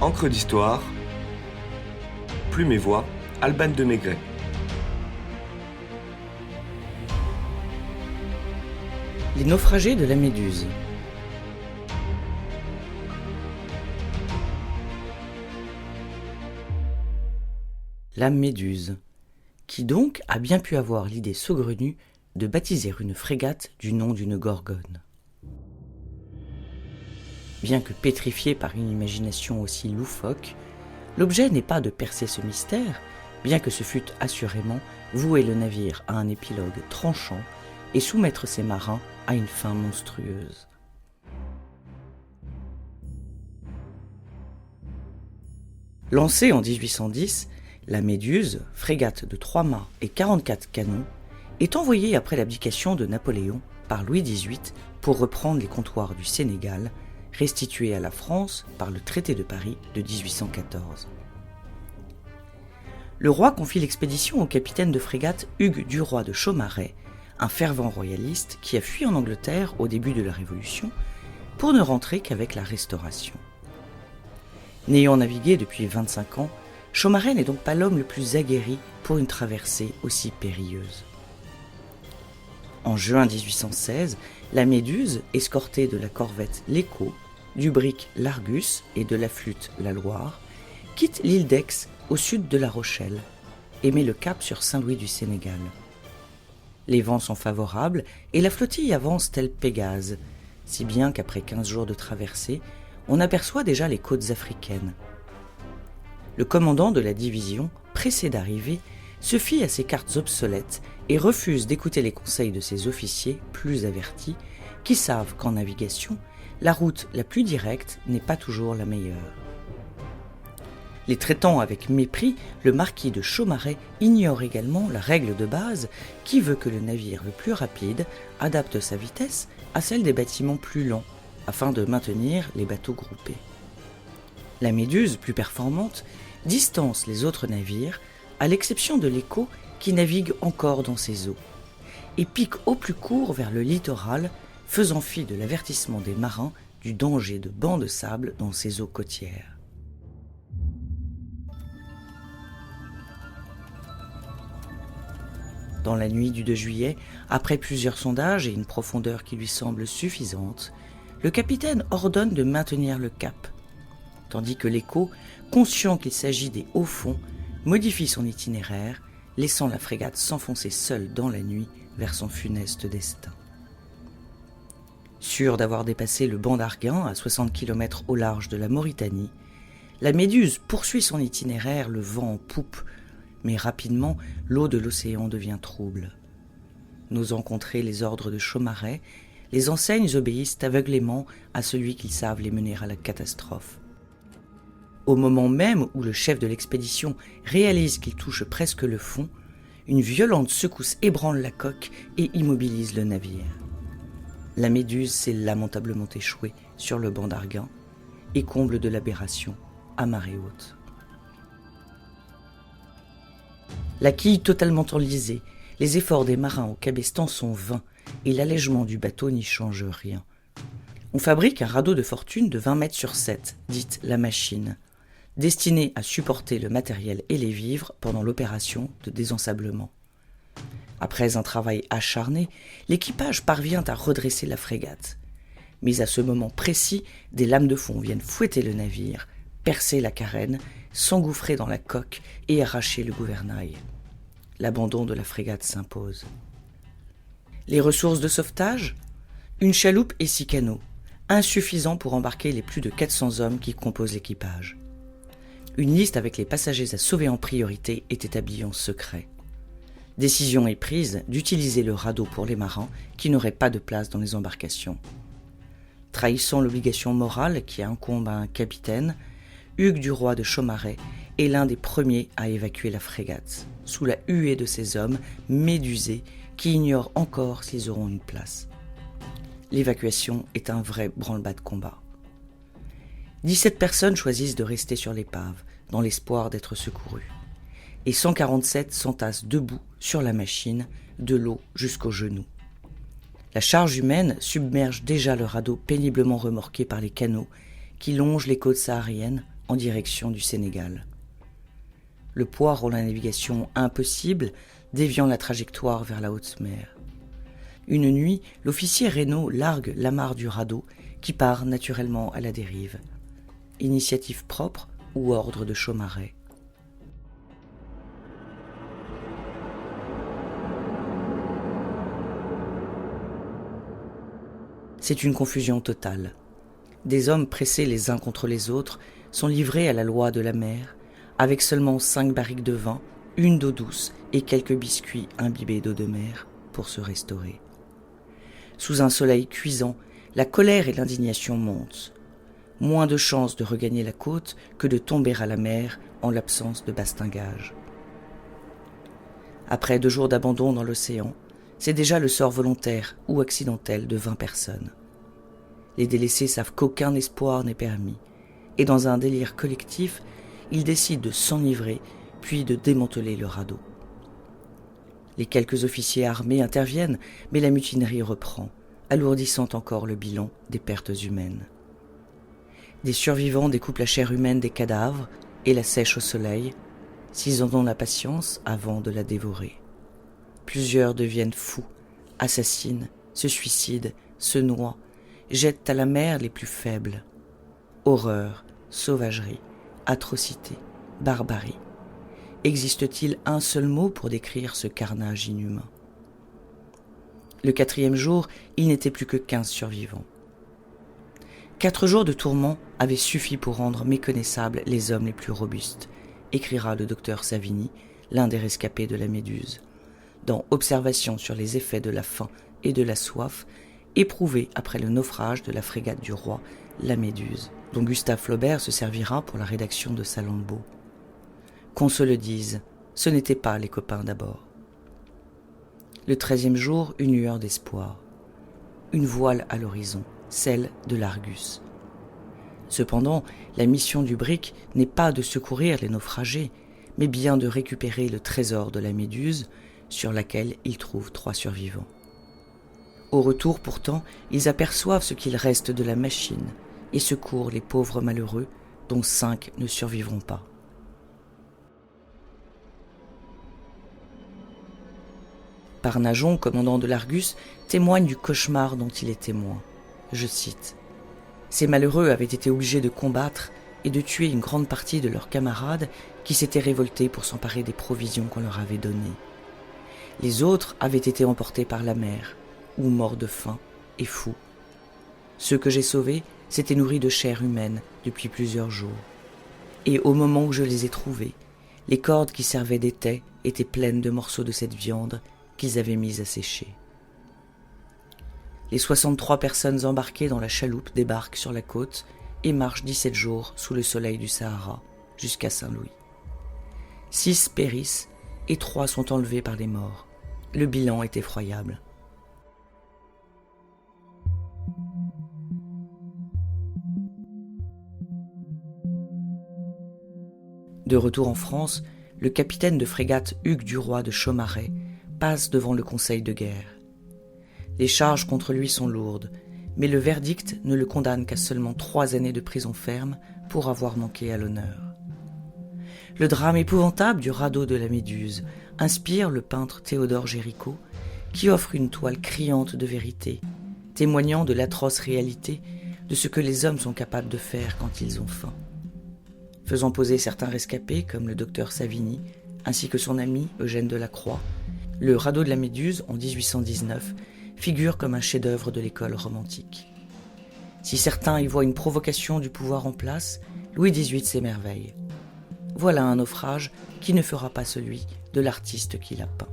Encre d'histoire, Plume et Voix, Alban de Maigret. Les naufragés de la Méduse. La Méduse, qui donc a bien pu avoir l'idée saugrenue de baptiser une frégate du nom d'une gorgone. Bien que pétrifié par une imagination aussi loufoque, l'objet n'est pas de percer ce mystère, bien que ce fût assurément vouer le navire à un épilogue tranchant et soumettre ses marins à une fin monstrueuse. Lancée en 1810, la Méduse, frégate de 3 mâts et 44 canons, est envoyée après l'abdication de Napoléon par Louis XVIII pour reprendre les comptoirs du Sénégal, restitués à la France par le traité de Paris de 1814. Le roi confie l'expédition au capitaine de frégate Hugues Duroy de Chaumareix, un fervent royaliste qui a fui en Angleterre au début de la Révolution pour ne rentrer qu'avec la Restauration. N'ayant navigué depuis 25 ans, Chaumareix n'est donc pas l'homme le plus aguerri pour une traversée aussi périlleuse. En juin 1816, la Méduse, escortée de la corvette l'Écho, du brick l'Argus et de la flûte la Loire, quitte l'île d'Aix au sud de La Rochelle et met le cap sur Saint-Louis du Sénégal. Les vents sont favorables et la flottille avance telle Pégase, si bien qu'après 15 jours de traversée, on aperçoit déjà les côtes africaines. Le commandant de la division, pressé d'arriver, se fie à ces cartes obsolètes et refuse d'écouter les conseils de ses officiers plus avertis, qui savent qu'en navigation, la route la plus directe n'est pas toujours la meilleure. Les traitant avec mépris, le marquis de Chaumareix ignore également la règle de base qui veut que le navire le plus rapide adapte sa vitesse à celle des bâtiments plus lents, afin de maintenir les bateaux groupés. La Méduse, plus performante, distance les autres navires, à l'exception de l'Écho qui navigue encore dans ses eaux, et pique au plus court vers le littoral, faisant fi de l'avertissement des marins du danger de bancs de sable dans ses eaux côtières. Dans la nuit du 2 juillet, après plusieurs sondages et une profondeur qui lui semble suffisante, le capitaine ordonne de maintenir le cap, tandis que l'Écho, conscient qu'il s'agit des hauts fonds, modifie son itinéraire, laissant la frégate s'enfoncer seule dans la nuit vers son funeste destin. Sûre d'avoir dépassé le banc d'Arguin à 60 km au large de la Mauritanie, la Méduse poursuit son itinéraire le vent en poupe, mais rapidement l'eau de l'océan devient trouble. N'osant contrer les ordres de Chaumareix, les enseignes obéissent aveuglément à celui qu'ils savent les mener à la catastrophe. Au moment même où le chef de l'expédition réalise qu'il touche presque le fond, une violente secousse ébranle la coque et immobilise le navire. La Méduse s'est lamentablement échouée sur le banc d'Arguin et comble de l'aberration à marée haute. La quille totalement enlisée, les efforts des marins au cabestan sont vains et l'allègement du bateau n'y change rien. On fabrique un radeau de fortune de 20 mètres sur 7, dite la machine, destiné à supporter le matériel et les vivres pendant l'opération de désensablement. Après un travail acharné, l'équipage parvient à redresser la frégate. Mais à ce moment précis, des lames de fond viennent fouetter le navire, percer la carène, s'engouffrer dans la coque et arracher le gouvernail. L'abandon de la frégate s'impose. Les ressources de sauvetage ? Une chaloupe et 6 canots, insuffisants pour embarquer les plus de 400 hommes qui composent l'équipage. Une liste avec les passagers à sauver en priorité est établie en secret. Décision est prise d'utiliser le radeau pour les marins qui n'auraient pas de place dans les embarcations. Trahissant l'obligation morale qui incombe à un capitaine, Hugues Duroy de Chaumareix est l'un des premiers à évacuer la frégate, sous la huée de ses hommes médusés qui ignorent encore s'ils auront une place. L'évacuation est un vrai branle-bas de combat. 17 personnes choisissent de rester sur l'épave, dans l'espoir d'être secourues. Et 147 s'entassent debout sur la machine, de l'eau jusqu'aux genoux. La charge humaine submerge déjà le radeau péniblement remorqué par les canots qui longent les côtes sahariennes en direction du Sénégal. Le poids rend la navigation impossible, déviant la trajectoire vers la haute mer. Une nuit, l'officier Reynaud largue l'amarre du radeau qui part naturellement à la dérive. Initiative propre ou ordre de Chaumareix. C'est une confusion totale. Des hommes pressés les uns contre les autres sont livrés à la loi de la mer, avec seulement 5 barriques de vin, une d'eau douce et quelques biscuits imbibés d'eau de mer pour se restaurer. Sous un soleil cuisant, la colère et l'indignation montent. Moins de chances de regagner la côte que de tomber à la mer en l'absence de bastingage. Après 2 jours d'abandon dans l'océan, c'est déjà le sort volontaire ou accidentel de 20 personnes. Les délaissés savent qu'aucun espoir n'est permis, et dans un délire collectif, ils décident de s'enivrer, puis de démanteler le radeau. Les quelques officiers armés interviennent, mais la mutinerie reprend, alourdissant encore le bilan des pertes humaines. Des survivants découpent la chair humaine des cadavres et la sèchent au soleil, s'ils en ont la patience avant de la dévorer. Plusieurs deviennent fous, assassinent, se suicident, se noient, jettent à la mer les plus faibles. Horreur, sauvagerie, atrocité, barbarie. Existe-t-il un seul mot pour décrire ce carnage inhumain ? Le 4e jour, il n'était plus que 15 survivants. 4 jours de tourments avaient suffi pour rendre méconnaissables les hommes les plus robustes, écrira le docteur Savigny, l'un des rescapés de la Méduse, dans Observations sur les effets de la faim et de la soif, éprouvés après le naufrage de la frégate du roi, la Méduse, dont Gustave Flaubert se servira pour la rédaction de Salammbô. Qu'on se le dise, ce n'étaient pas les copains d'abord. Le 13e jour, une lueur d'espoir. Une voile à l'horizon, celle de l'Argus. Cependant, la mission du brick n'est pas de secourir les naufragés, mais bien de récupérer le trésor de la Méduse, sur laquelle ils trouvent 3 survivants. Au retour, pourtant, ils aperçoivent ce qu'il reste de la machine et secourent les pauvres malheureux, dont 5 ne survivront pas. Parnajon, commandant de l'Argus, témoigne du cauchemar dont il est témoin. Je cite : « Ces malheureux avaient été obligés de combattre et de tuer une grande partie de leurs camarades qui s'étaient révoltés pour s'emparer des provisions qu'on leur avait données. Les autres avaient été emportés par la mer, ou morts de faim et fous. Ceux que j'ai sauvés s'étaient nourris de chair humaine depuis plusieurs jours. Et au moment où je les ai trouvés, les cordes qui servaient d'étai étaient pleines de morceaux de cette viande qu'ils avaient mise à sécher. Les 63 personnes embarquées dans la chaloupe débarquent sur la côte et marchent 17 jours sous le soleil du Sahara jusqu'à Saint-Louis. 6 périssent et 3 sont enlevés par les morts. Le bilan est effroyable. De retour en France, le capitaine de frégate Hugues Duroy de Chaumareix passe devant le conseil de guerre. Les charges contre lui sont lourdes, mais le verdict ne le condamne qu'à seulement 3 années de prison ferme pour avoir manqué à l'honneur. Le drame épouvantable du radeau de la Méduse inspire le peintre Théodore Géricault, qui offre une toile criante de vérité, témoignant de l'atroce réalité de ce que les hommes sont capables de faire quand ils ont faim. Faisant poser certains rescapés, comme le docteur Savigny, ainsi que son ami Eugène Delacroix, le radeau de la Méduse, en 1819, figure comme un chef-d'œuvre de l'école romantique. Si certains y voient une provocation du pouvoir en place, Louis XVIII s'émerveille. Voilà un naufrage qui ne fera pas celui de l'artiste qui l'a peint.